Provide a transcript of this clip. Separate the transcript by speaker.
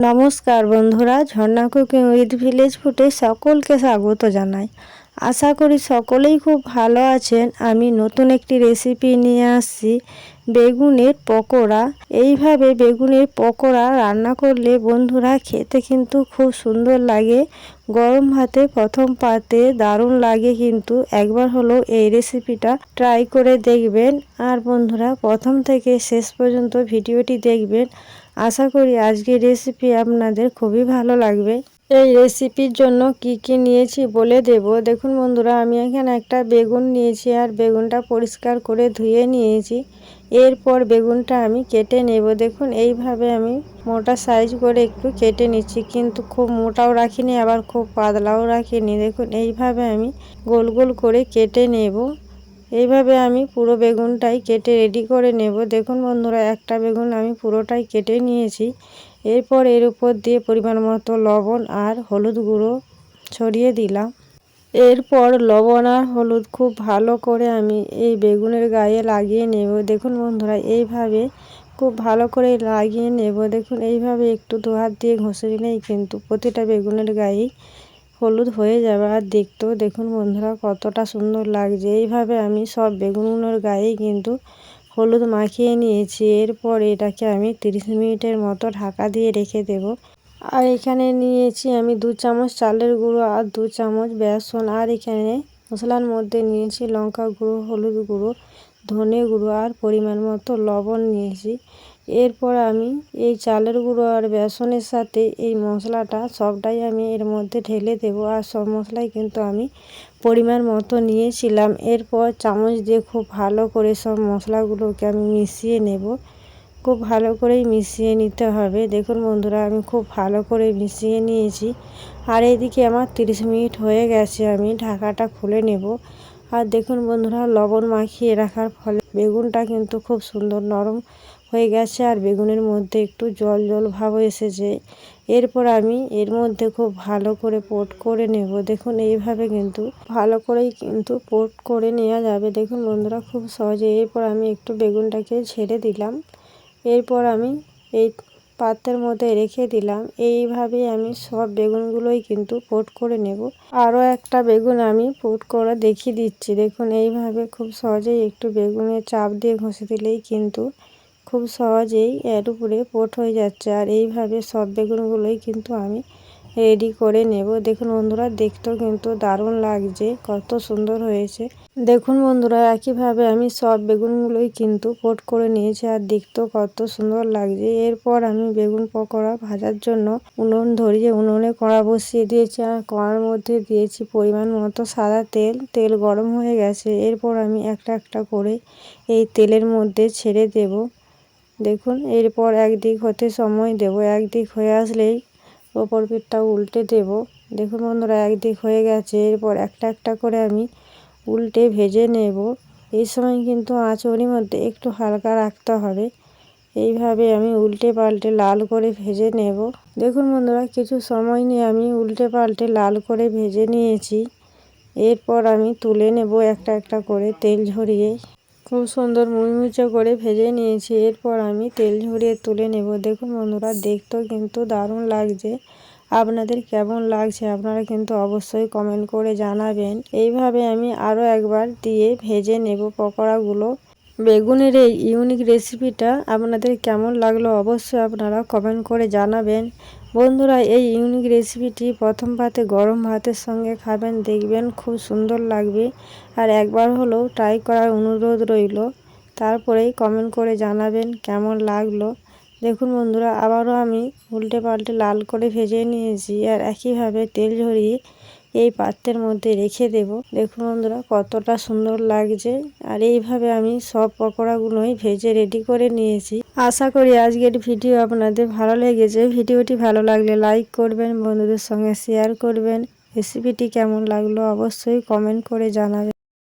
Speaker 1: নমস্কার বন্ধুরা, ঝর্ণা cooking with village ফুডে সকলকে স্বাগত জানাই। আশা করি সকলেই খুব ভালো আছেন। আমি নতুন একটি রেসিপি নিয়ে আসছি, বেগুনের পকোড়া। এইভাবে বেগুনের পকোড়া রান্না করলে বন্ধুরা খেতে কিন্তু খুব সুন্দর লাগে। গরম ভাতে প্রথম পাতে দারুণ লাগে, কিন্তু একবার হলেও এই রেসিপিটা ট্রাই করে দেখবেন। আর বন্ধুরা প্রথম থেকে শেষ পর্যন্ত ভিডিওটি দেখবেন। আশা করি আজকের রেসিপি আপনাদের খুবই ভালো লাগবে। এই রেসিপির জন্য কি কি নিয়েছি বলে দেব। দেখুন বন্ধুরা, আমি এখানে একটা বেগুন নিয়েছি আর বেগুনটা পরিষ্কার করে ধুয়ে নিয়েছি। এরপর বেগুনটা আমি কেটে নেব। দেখুন এইভাবে আমি মোটা সাইজ করে একটু কেটে নিচ্ছি, কিন্তু খুব মোটাও রাখিনি আবার খুব পাতলাও রাখিনি। দেখুন এইভাবে আমি গোল গোল করে কেটে নেব। এইভাবে আমি পুরো বেগুনটাই কেটে রেডি করে নেব। দেখুন বন্ধুরা, একটা বেগুন আমি পুরোটাই কেটে নিয়েছি। এরপর এর উপর দিয়ে পরিমাণ মতো লবণ আর হলুদ গুঁড়ো ছড়িয়ে দিলাম। এরপর লবণ আর হলুদ খুব ভালো করে আমি এই বেগুনের গায়ে লাগিয়ে নেব। দেখুন বন্ধুরা, এইভাবে খুব ভালো করে লাগিয়ে নেব। দেখুন এইভাবে একটু দু হাত দিয়ে ঘষে নিলেই কিন্তু প্রতিটা বেগুনের গায়েই হলুদ হয়ে যাবে। আর দেখতেও দেখুন বন্ধুরা কতটা সুন্দর লাগছে। এইভাবে আমি সব বেগুনের গায়েই কিন্তু হলুদ মাখিয়ে নিয়েছি। এরপর এটাকে আমি 30 মিনিটের মতো ঢাকা দিয়ে রেখে দেব। আর এখানে নিয়েছি আমি 2 চামচ চালের গুঁড়ো আর 2 চামচ বেসন। আর এখানে মশলার মধ্যে নিয়েছি লঙ্কা গুঁড়ো, হলুদ গুঁড়ো, ধনে গুঁড়ো আর পরিমাণ মতো লবণ নিয়েছি। এরপর আমি এই চালের গুঁড়ো আর বেসনের সাথে এই মশলাটা সবটাই আমি এর মধ্যে ঢেলে দেব। আর সব মশলাই কিন্তু আমি পরিমাণ মতো নিয়েছিলাম। এরপর চামচ দিয়ে খুব ভালো করে সব মশলাগুলোকে আমি মিশিয়ে নেব। খুব ভালো করেই মিশিয়ে নিতে হবে। দেখুন বন্ধুরা, আমি খুব ভালো করে মিশিয়ে নিয়েছি। আর এইদিকে আমার 30 মিনিট হয়ে গেছে, আমি ঢাকাটা খুলে নেব। আর দেখুন বন্ধুরা, লবণ মাখিয়ে রাখার ফলে বেগুনটা কিন্তু খুব সুন্দর নরম হয়ে গেছে আর বেগুনের মধ্যে একটু জল জল ভাব এসেছে। এরপর আমি এর মধ্যে খুব ভালো করে পোট করে নেব। দেখুন এইভাবে কিন্তু ভালো করেই কিন্তু পোট করে নেওয়া যাবে। দেখুন বন্ধুরা খুব সহজে। এরপর আমি একটু বেগুনটাকে ছেড়ে দিলাম। এরপর আমি এই পাত্রের মধ্যে রেখে দিলাম। এইভাবেই আমি সব বেগুনগুলোই কিন্তু পোট করে নেব। আরও একটা বেগুন আমি পোট করে দেখিয়ে দিচ্ছি। দেখুন এইভাবে খুব সহজেই একটু বেগুনের চাপ দিয়ে ঘষে দিলেই কিন্তু খুব সহজেই এর উপরে পোট হয়ে যাচ্ছে। আর এইভাবে সব বেগুনগুলোই কিন্তু আমি রেডি করে নেব। দেখুন বন্ধুরা, দেখতেও কিন্তু দারুণ লাগছে, কত সুন্দর হয়েছে। দেখুন বন্ধুরা, একইভাবে আমি সব বেগুনগুলোই কিন্তু পোট করে নিয়েছি আর দেখতেও কত সুন্দর লাগছে। এরপর আমি বেগুন পকোড়া ভাজার জন্য উনুন ধরিয়ে উনুনে কড়া বসিয়ে দিয়েছি আর কড়ার মধ্যে দিয়েছি পরিমাণ মতো সাদা তেল। তেল গরম হয়ে গেছে। এরপর আমি একটা একটা করে এই তেলের মধ্যে ছেড়ে দেব। দেখুন এরপর একদিক হতে সময় দেব। একদিক হয়ে আসলেই ওপর পিঠটা উল্টে দেব। দেখুন বন্ধুরা, একদিক হয়ে গেছে। এরপর একটা একটা করে আমি উল্টে ভেজে নেব। এই সময় কিন্তু আঁচড়ির মধ্যে একটু হালকা রাখতে হবে। এইভাবে আমি উল্টে পাল্টে লাল করে ভেজে নেব। দেখুন বন্ধুরা, কিছু সময় নিয়ে আমি উল্টে পাল্টে লাল করে ভেজে নিয়েছি। এরপর আমি তুলে নেব একটা একটা করে তেল ঝরিয়ে। খুব সুন্দর মুচমুচে করে ভেজে নিয়েছি। এরপর আমি তেল ঝরিয়ে তুলে নেব। দেখুন বন্ধুরা, দেখতেও কিন্তু দারুণ লাগছে। আপনাদের কেমন লাগছে আপনারা কিন্তু অবশ্যই কমেন্ট করে জানাবেন। এইভাবে আমি আরও একবার দিয়ে ভেজে নেব পকোড়াগুলো। বেগুনের এই ইউনিক রেসিপিটা আপনাদের কেমন লাগলো অবশ্যই আপনারা কমেন্ট করে জানাবেন। বন্ধুরা, এই ইউনিক রেসিপিটি প্রথম পাতে গরম ভাতের সঙ্গে খাবেন, দেখবেন খুব সুন্দর লাগবে। আর একবার হলেও ট্রাই করার অনুরোধ রইল। তারপরেই কমেন্ট করে জানাবেন কেমন লাগলো। দেখুন বন্ধুরা, আবারও আমি উল্টে পাল্টে লাল করে ভেজে নিয়েছি আর একইভাবে তেল ঝরিয়ে এই পাত্রের মধ্যে রেখে দেব। দেখুন বন্ধুরা কতটা সুন্দর লাগছে। আর এইভাবে আমি সব পকোড়াগুলোই ভেজে রেডি করে নিয়েছি। আশা করি আজকের ভিডিও আপনাদের ভালো লেগেছে। ভিডিওটি ভালো লাগলে লাইক করবেন, বন্ধুদের সঙ্গে শেয়ার করবেন। রেসিপিটি কেমন লাগলো অবশ্যই কমেন্ট করে জানাবেন।